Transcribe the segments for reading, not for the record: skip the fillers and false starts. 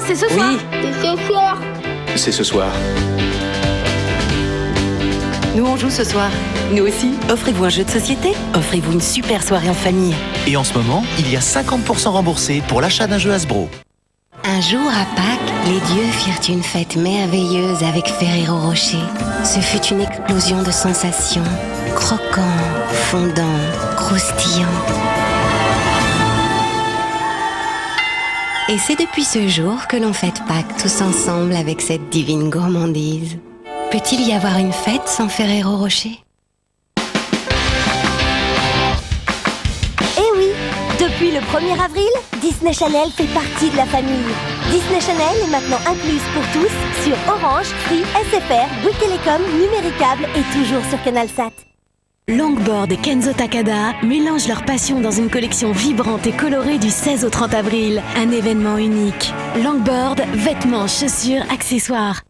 c'est ce soir. Oui. C'est ce soir. C'est ce soir. Nous, on joue ce soir. Nous aussi. Offrez-vous un jeu de société. Offrez-vous une super soirée en famille. Et en ce moment, il y a 50% remboursé pour l'achat d'un jeu Hasbro. Un jour à Pâques, les dieux firent une fête merveilleuse avec Ferrero Rocher. Ce fut une explosion de sensations, croquant, fondant, croustillant. Et c'est depuis ce jour que l'on fête Pâques tous ensemble avec cette divine gourmandise. Peut-il y avoir une fête sans Ferrero Rocher ? Eh oui, depuis le 1er avril, Disney Channel fait partie de la famille. Disney Channel est maintenant incluse pour tous sur Orange, Free, SFR, Bouygues Télécom, Numéricable et toujours sur Canalsat. Longboard et Kenzo Takada mélangent leur passion dans une collection vibrante et colorée du 16 au 30 avril. Un événement unique. Longboard, vêtements, chaussures, accessoires.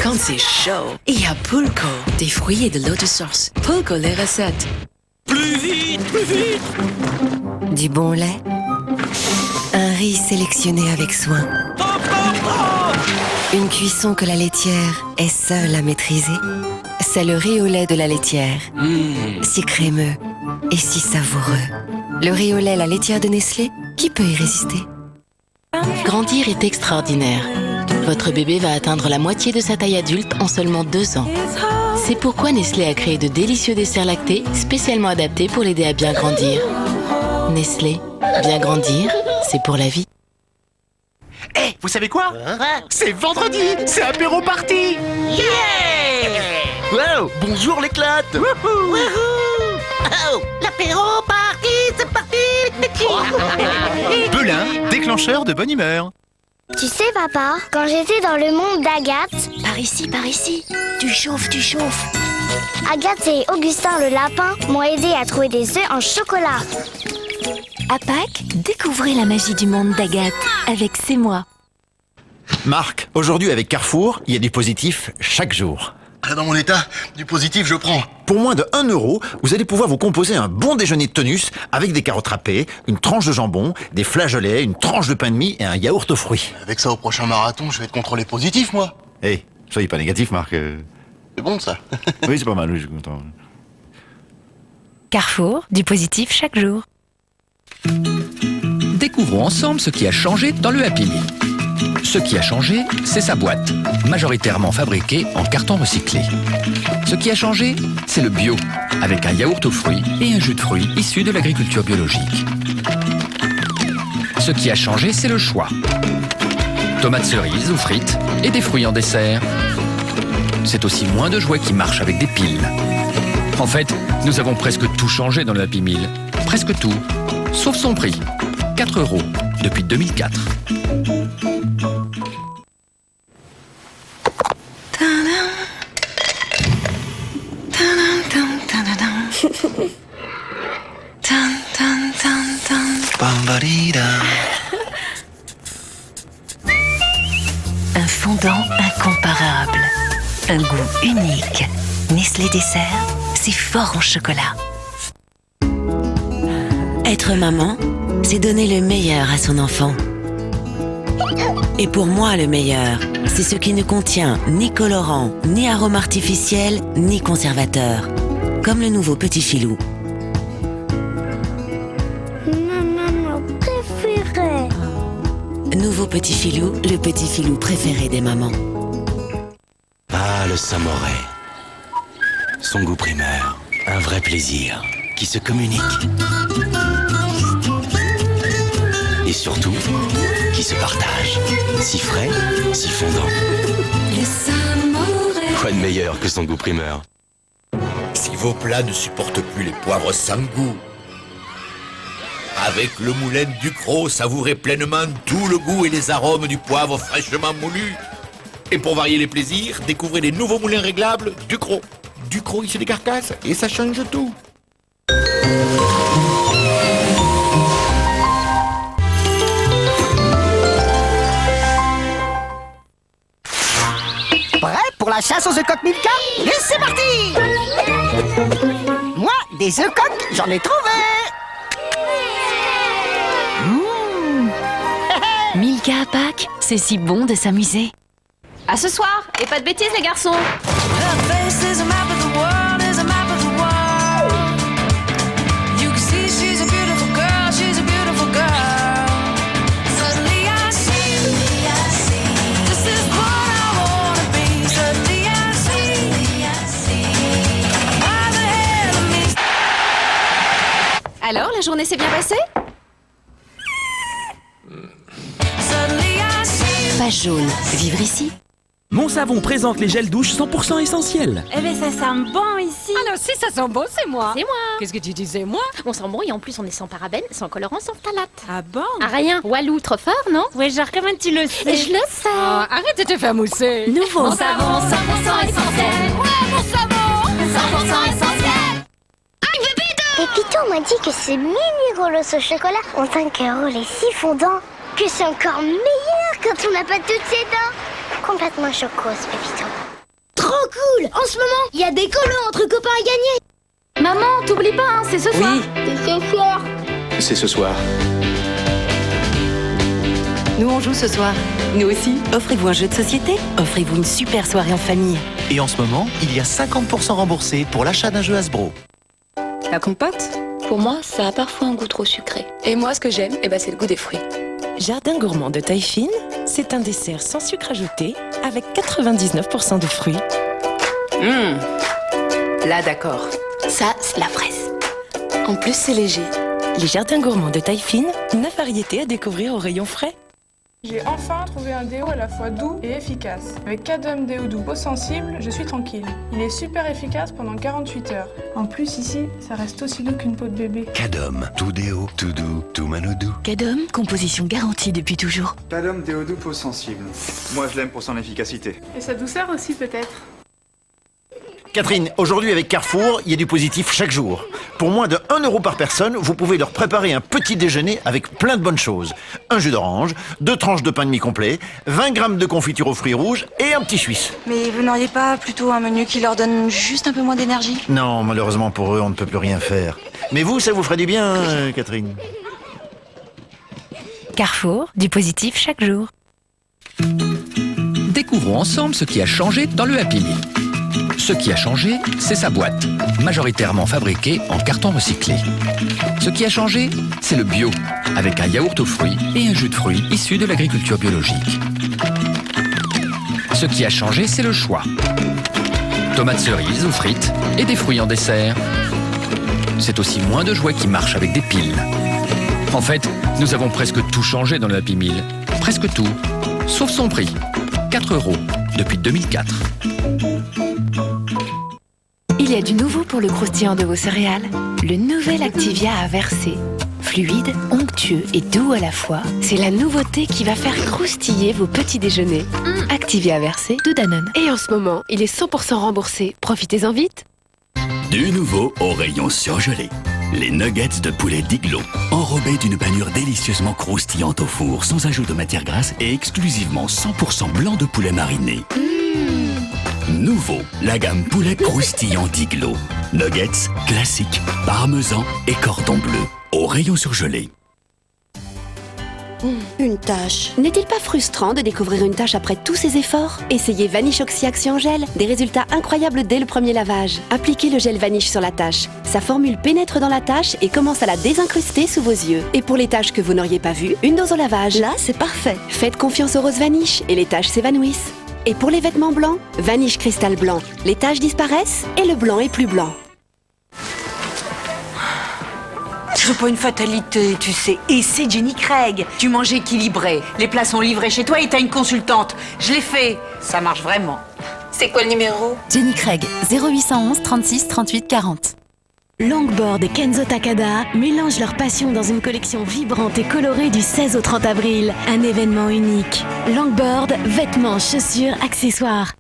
Quand c'est chaud, il y a Pulco, des fruits et de l'eau de source. Pulco les recettes. Plus vite, plus vite! Du bon lait, un riz sélectionné avec soin, une cuisson que la laitière est seule à maîtriser. C'est le riz au lait de la laitière, si crémeux et si savoureux. Le riz au lait, la laitière de Nestlé, qui peut y résister ? Grandir est extraordinaire. Votre bébé va atteindre la moitié de sa taille adulte en seulement 2 ans. C'est pourquoi Nestlé a créé de délicieux desserts lactés spécialement adaptés pour l'aider à bien grandir. Nestlé, bien grandir, c'est pour la vie. Eh, vous savez quoi? C'est vendredi, c'est apéro party. Yeah! Wow, bonjour l'éclate. Wouhou! Oh, l'apéro party, c'est parti. Belin, déclencheur de bonne humeur. Tu sais, papa, quand j'étais dans le monde d'Agathe... Par ici. Tu chauffes. Agathe et Augustin le lapin m'ont aidé à trouver des œufs en chocolat. À Pâques, découvrez la magie du monde d'Agathe avec C'est moi. Marc, aujourd'hui avec Carrefour, il y a du positif chaque jour. Dans mon état, du positif, je prends. Pour moins de 1 euro, vous allez pouvoir vous composer un bon déjeuner de tonus avec des carottes râpées, une tranche de jambon, des flageolets, une tranche de pain de mie et un yaourt aux fruits. Avec ça, au prochain marathon, je vais être contrôlé positif, moi. Eh, soyez pas négatif, Marc. C'est bon, ça. Oui, c'est pas mal, oui, je suis content. Carrefour, du positif chaque jour. Découvrons ensemble ce qui a changé dans le Happy Meal. Ce qui a changé, c'est sa boîte, majoritairement fabriquée en carton recyclé. Ce qui a changé, c'est le bio, avec un yaourt aux fruits et un jus de fruits issu de l'agriculture biologique. Ce qui a changé, c'est le choix. Tomates cerises ou frites et des fruits en dessert. C'est aussi moins de jouets qui marchent avec des piles. En fait, nous avons presque tout changé dans le Happy Meal. Presque tout, sauf son prix. 4 € depuis 2004. Un fondant incomparable. Un goût unique. Nestlé Dessert, c'est fort en chocolat. Être maman, c'est donner le meilleur à son enfant. Et pour moi, le meilleur, c'est ce qui ne contient ni colorant, ni arôme artificiel, ni conservateur. Comme le nouveau Petit Filou. Maman préférée. Nouveau Petit Filou, le petit filou préféré des mamans. Ah, le Samouraï. Son goût primaire, un vrai plaisir qui se communique. Et surtout, qui se partage. Si frais, si fondant. Le Samouraï. Quoi de meilleur que son goût primeur? Si vos plats ne supportent plus les poivres sans goût, avec le moulin Ducrot, savourez pleinement tout le goût et les arômes du poivre fraîchement moulu. Et pour varier les plaisirs, découvrez les nouveaux moulins réglables Ducrot. Ducrot, c'est des carcasses, et ça change tout. Prêt pour la chasse aux œufs coques Milka? Et c'est parti! Moi, des œufs coques, j'en ai trouvé! Milka à Pâques, c'est si bon de s'amuser. À ce soir, et pas de bêtises les garçons. Alors, la journée s'est bien passée? Page jaune, vivre ici. Mon savon présente les gels douche 100% essentiels. Eh ben ça sent bon ici. Ah non, si ça sent bon, c'est moi. C'est moi. Qu'est-ce que tu disais, moi? On sent bon et en plus on est sans parabènes, sans colorant, sans phtalates. Ah bon? Ah rien. Walou, trop fort, non? Ouais, genre comment tu le sais? Je le sais. Oh, arrête de te faire mousser. Nouveau Mon savon 100% essentiel. Ouais, mon savon 100% essentiel. Pépito m'a dit que ces mini rolos au chocolat ont un cœur les si fondant que c'est encore meilleur quand on n'a pas toutes ses dents. Complètement chocos, Pépito. Trop cool! En ce moment, il y a des colos entre copains à gagner. Maman, t'oublies pas, hein, c'est ce soir. C'est ce soir. C'est ce soir. Nous on joue ce soir. Nous aussi, offrez-vous un jeu de société. Offrez-vous une super soirée en famille. Et en ce moment, il y a 50% remboursé pour l'achat d'un jeu Hasbro. La compote? Pour moi, ça a parfois un goût trop sucré. Et moi, ce que j'aime, c'est le goût des fruits. Jardin gourmand de taille fine, c'est un dessert sans sucre ajouté avec 99% de fruits. Là, d'accord. Ça, c'est la fraise. En plus, c'est léger. Les jardins gourmands de taille fine, 9 variétés à découvrir au rayon frais. J'ai enfin trouvé un déo à la fois doux et efficace. Avec Cadum déo doux peau sensible, je suis tranquille. Il est super efficace pendant 48 heures. En plus ici, ça reste aussi doux qu'une peau de bébé. Cadum, tout déo, tout doux, tout manoudou. Cadum, composition garantie depuis toujours. Cadum déo doux peau sensible. Moi je l'aime pour son efficacité. Et sa douceur aussi peut-être. Catherine, aujourd'hui avec Carrefour, il y a du positif chaque jour. Pour moins de 1 € par personne, vous pouvez leur préparer un petit déjeuner avec plein de bonnes choses. Un jus d'orange, 2 tranches de pain de mie complet, 20 grammes de confiture aux fruits rouges et un petit suisse. Mais vous n'auriez pas plutôt un menu qui leur donne juste un peu moins d'énergie? Non, malheureusement pour eux, on ne peut plus rien faire. Mais vous, ça vous ferait du bien, Catherine. Carrefour, du positif chaque jour. Découvrons ensemble ce qui a changé dans le Happy Meal. Ce qui a changé, c'est sa boîte, majoritairement fabriquée en carton recyclé. Ce qui a changé, c'est le bio, avec un yaourt aux fruits et un jus de fruits issus de l'agriculture biologique. Ce qui a changé, c'est le choix. Tomates cerises ou frites et des fruits en dessert. C'est aussi moins de jouets qui marchent avec des piles. En fait, nous avons presque tout changé dans le Happy Meal. Presque tout, sauf son prix. 4 € depuis 2004. Il y a du nouveau pour le croustillant de vos céréales. Le nouvel Activia à verser. Fluide, onctueux et doux à la fois, c'est la nouveauté qui va faire croustiller vos petits déjeuners. Activia à verser de Danone. Et en ce moment, il est 100% remboursé. Profitez-en vite. Du nouveau au rayon surgelé. Les nuggets de poulet d'Iglo, enrobés d'une panure délicieusement croustillante au four, sans ajout de matière grasse et exclusivement 100% blanc de poulet mariné. Nouveau, la gamme poulet croustillant d'Iglo. Nuggets, classiques, parmesan et cordon bleu. Au rayon surgelé. Une tâche. N'est-il pas frustrant de découvrir une tâche après tous ces efforts? Essayez Vanish Oxy Action Gel. Des résultats incroyables dès le premier lavage. Appliquez le gel Vanish sur la tâche. Sa formule pénètre dans la tâche et commence à la désincruster sous vos yeux. Et pour les tâches que vous n'auriez pas vues, une dose au lavage. Là, c'est parfait. Faites confiance aux roses Vanish et les tâches s'évanouissent. Et pour les vêtements blancs, Vanish Cristal Blanc. Les taches disparaissent et le blanc est plus blanc. C'est pas une fatalité, tu sais. Et c'est Jenny Craig. Tu manges équilibré. Les plats sont livrés chez toi et t'as une consultante. Je l'ai fait. Ça marche vraiment. C'est quoi le numéro? Jenny Craig, 0811 36 38 40. Longboard et Kenzo Takada mélangent leur passion dans une collection vibrante et colorée du 16 au 30 avril. Un événement unique. Longboard, vêtements, chaussures, accessoires.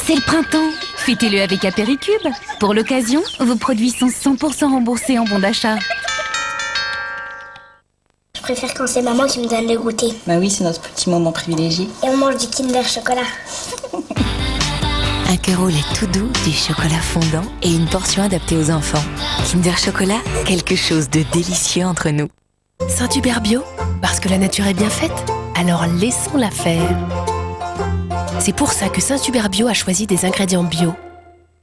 C'est le printemps. Fêtez-le avec Apéricube. Pour l'occasion, vos produits sont 100% remboursés en bon d'achat. Je préfère quand c'est maman qui me donne le goûter. Bah oui, c'est notre petit moment privilégié. Et on mange du Kinder chocolat. Un cœur au lait tout doux, du chocolat fondant et une portion adaptée aux enfants. Kinder Chocolat, quelque chose de délicieux entre nous. Saint-Hubert Bio, parce que la nature est bien faite, alors laissons-la faire. C'est pour ça que Saint-Hubert Bio a choisi des ingrédients bio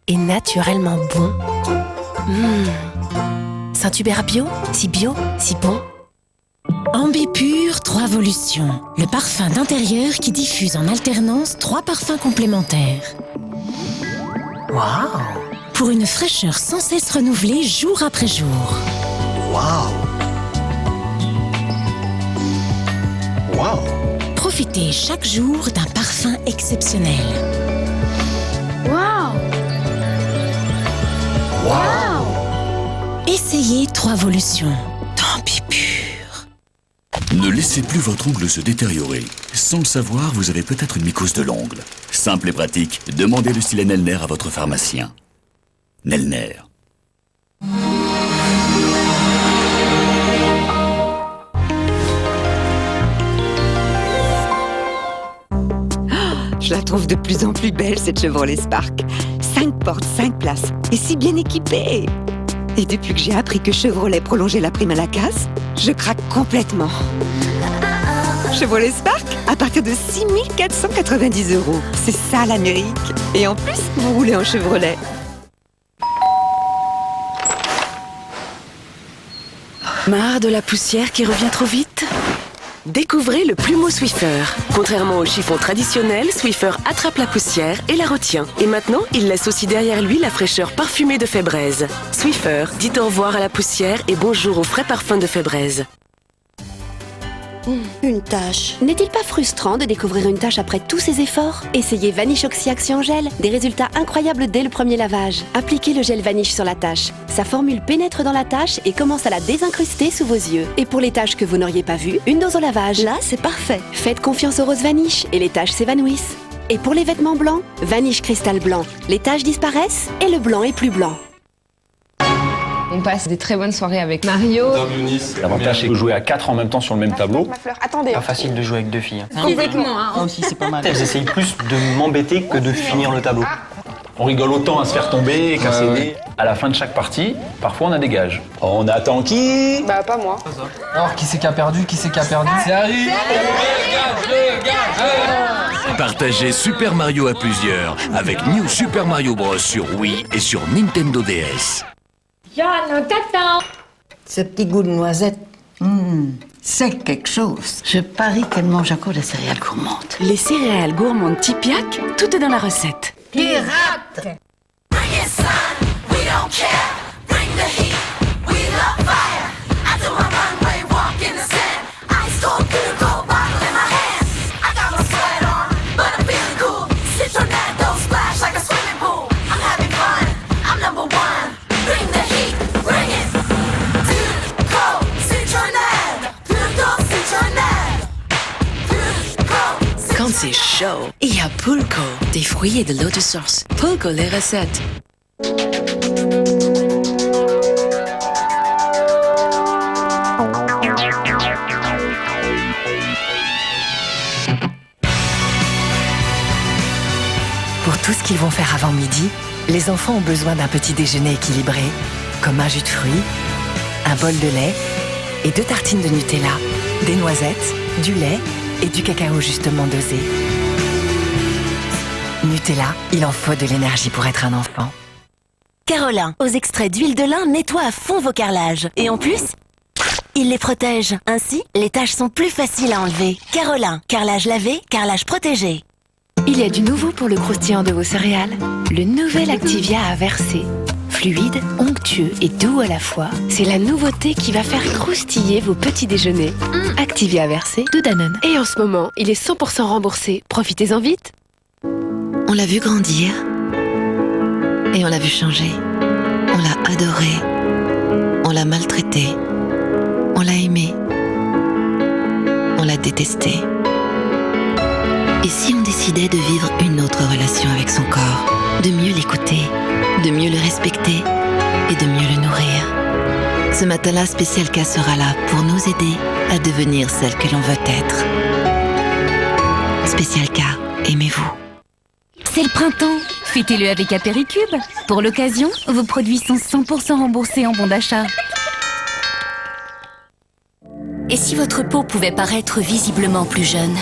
et naturellement bons. Saint-Hubert Bio, si bon. Ambipur 3 Volutions, le parfum d'intérieur qui diffuse en alternance 3 parfums complémentaires. Waouh! Pour une fraîcheur sans cesse renouvelée jour après jour. Waouh! Waouh! Profitez chaque jour d'un parfum exceptionnel. Waouh! Waouh! Essayez 3 Volutions. Ne laissez plus votre ongle se détériorer. Sans le savoir, vous avez peut-être une mycose de l'ongle. Simple et pratique, demandez le stylet Nelner à votre pharmacien. Nelner. Je la trouve de plus en plus belle, cette Chevrolet Spark. 5 portes, 5 places, et si bien équipée. Et depuis que j'ai appris que Chevrolet prolongeait la prime à la casse, je craque complètement. Chevrolet Spark, à partir de 6 490 €. C'est ça l'Amérique. Et en plus, vous roulez en Chevrolet. Marre de la poussière qui revient trop vite? Découvrez le Plumeau Swiffer. Contrairement au chiffon traditionnel, Swiffer attrape la poussière et la retient. Et maintenant, il laisse aussi derrière lui la fraîcheur parfumée de Febreze. Swiffer, dites au revoir à la poussière et bonjour au frais parfum de Febreze. Une tache. N'est-il pas frustrant de découvrir une tache après tous ces efforts? Essayez Vanish Oxy Action Gel. Des résultats incroyables dès le premier lavage. Appliquez le gel Vanish sur la tache. Sa formule pénètre dans la tache et commence à la désincruster sous vos yeux. Et pour les taches que vous n'auriez pas vues, une dose au lavage. Là, c'est parfait. Faites confiance au rose Vanish et les taches s'évanouissent. Et pour les vêtements blancs, Vanish Cristal Blanc. Les taches disparaissent et le blanc est plus blanc. On passe des très bonnes soirées avec Mario. L'avantage, c'est que jouer à 4 en même temps sur le même tableau. Attendez. Pas facile de jouer avec 2 filles. Complètement, hein. Moi aussi, c'est pas mal. Elles essayent plus de m'embêter que de finir le tableau. On rigole autant à se faire tomber qu'à s'aider. À la fin de chaque partie, parfois on a des gages. On attend qui? Bah, pas moi. Alors, qui c'est qui a perdu? C'est Harry. Partagez Super Mario à plusieurs avec New Super Mario Bros. Sur Wii et sur Nintendo DS. Jeanne, t'attends. Ce petit goût de noisette, c'est quelque chose. Je parie qu'elle mange encore des céréales gourmandes. Les céréales gourmandes Tipiak, tout est dans la recette. Pirate! Quand c'est chaud, il y a Pulco, des fruits et de l'eau de source. Pulco les recettes. Pour tout ce qu'ils vont faire avant midi, les enfants ont besoin d'un petit déjeuner équilibré, comme un jus de fruits, un bol de lait et 2 tartines de Nutella, des noisettes, du lait et du cacao justement dosé. Nutella, il en faut de l'énergie pour être un enfant. Carolin, aux extraits d'huile de lin, nettoie à fond vos carrelages. Et en plus, il les protège. Ainsi, les taches sont plus faciles à enlever. Carolin, carrelage lavé, carrelage protégé. Il y a du nouveau pour le croustillant de vos céréales. Le nouvel Activia à verser. Fluide, onctueux et doux à la fois, c'est la nouveauté qui va faire croustiller vos petits déjeuners. Activia à verser de Danone. Et en ce moment, il est 100% remboursé. Profitez-en vite. On l'a vu grandir et on l'a vu changer. On l'a adoré, on l'a maltraité, on l'a aimé, on l'a détesté. Et si on décidait de vivre une autre relation avec son corps, de mieux l'écouter, de mieux le respecter et de mieux le nourrir? Ce matin-là, Spécial K sera là pour nous aider à devenir celle que l'on veut être. Spécial K, aimez-vous. C'est le printemps. Fêtez-le avec Apéricube. Pour l'occasion, vos produits sont 100% remboursés en bon d'achat. Et si votre peau pouvait paraître visiblement plus jeune?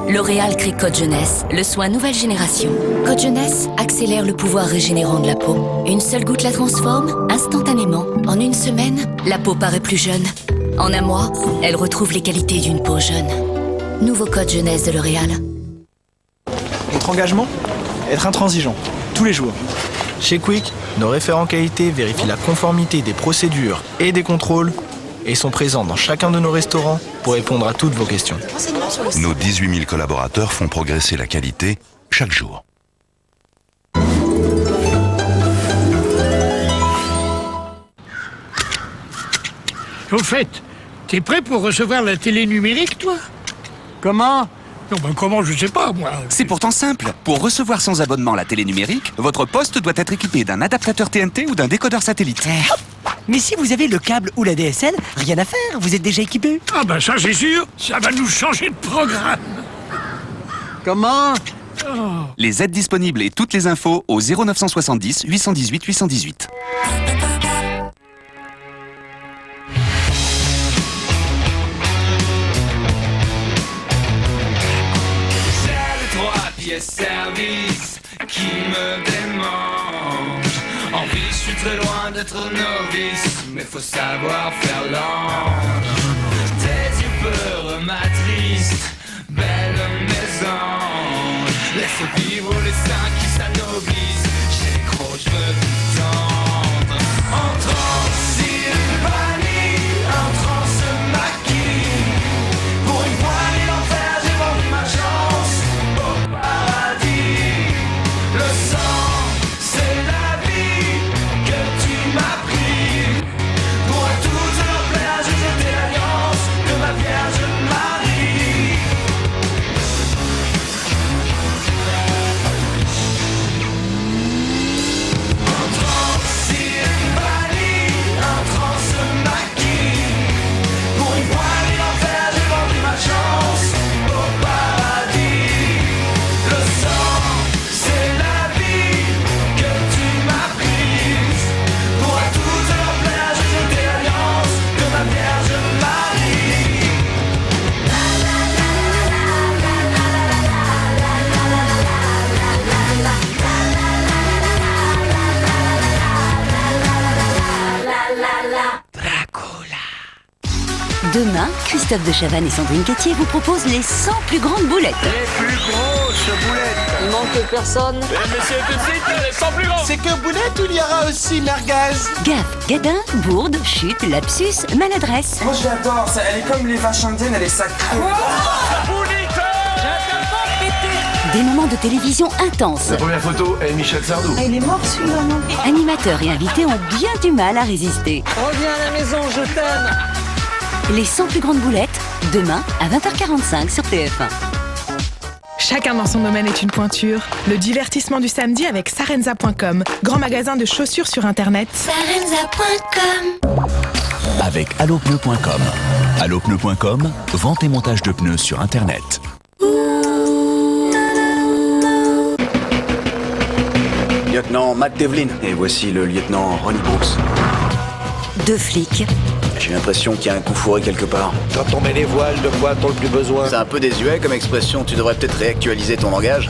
L'Oréal crée Code Jeunesse, le soin nouvelle génération. Code Jeunesse accélère le pouvoir régénérant de la peau. Une seule goutte la transforme instantanément. En une semaine, la peau paraît plus jeune. En un mois, elle retrouve les qualités d'une peau jeune. Nouveau Code Jeunesse de L'Oréal. Notre engagement? Être intransigeant, tous les jours. Chez Quick, nos référents qualité vérifient la conformité des procédures et des contrôles et sont présents dans chacun de nos restaurants pour répondre à toutes vos questions. Nos 18 000 collaborateurs font progresser la qualité chaque jour. Au fait, t'es prêt pour recevoir la télé numérique, toi? Comment? Non, ben comment, je sais pas, moi. C'est pourtant simple. Pour recevoir sans abonnement la télé numérique, votre poste doit être équipé d'un adaptateur TNT ou d'un décodeur satellite. Mais si vous avez le câble ou la DSL, rien à faire, vous êtes déjà équipé. Ah ben ça, c'est sûr, ça va nous changer de programme. Comment? Les aides disponibles et toutes les infos au 0970 818 818. Service qui me démange. En vie, je suis très loin d'être novice, mais faut savoir faire l'ange. Tes yeux peureux m'attristent, belle mes anges. Laisse vivre les seins qui s'anoblissent. J'ai gros, je veux tout tendre. En Transylvanie, en transe maquille. Pour une poignée d'enfer, j'ai vendu ma chance. Le sang, c'est la vie que tu m'as pris. Pour à toute leur plaire, j'ai jeté l'alliance de ma Vierge Marie. En Transylvanie, un transmaquis. Pour une poignée d'enfer, j'ai vendu ma chance au paradis. Le sang, c'est la vie que tu m'as prise. Pour à toute leur plaire, j'ai jeté l'alliance de ma Vierge Marie. Demain, Christophe de Chavannes et Sandrine Quétier vous proposent les 100 plus grandes boulettes. Les plus grosses boulettes. Il manque personne. Mais c'est tout de suite les 100 plus grands. C'est que boulettes ou il y aura aussi merguez? Gaffe, gadin, bourde, chute, lapsus, maladresse. Moi je l'adore, elle est comme les vaches indiennes, elle est sacrée. Des moments de télévision intenses. La première photo est Michel Sardou. Il est mort celui-là, non? Animateurs et invités ont bien du mal à résister. Reviens à la maison, je t'aime. Les 100 plus grandes boulettes, demain à 20h45 sur TF1. Chacun dans son domaine est une pointure. Le divertissement du samedi avec Sarenza.com, grand magasin de chaussures sur Internet. Sarenza.com. Avec allopneu.com. Allopneu.com, vente et montage de pneus sur Internet. Lieutenant Matt Devlin, et voici le lieutenant Ronnie Brooks. Deux flics. J'ai l'impression qu'il y a un coup fourré quelque part. Quand on met les voiles, de quoi a-t-on le plus besoin? C'est un peu désuet comme expression, tu devrais peut-être réactualiser ton langage.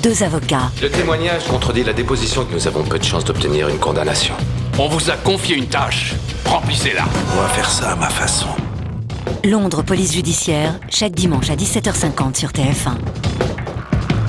Deux avocats. Le témoignage contredit la déposition. Nous avons peu de chances d'obtenir une condamnation. On vous a confié une tâche. Remplissez-la. On va faire ça à ma façon. Londres Police Judiciaire, chaque dimanche à 17h50 sur TF1.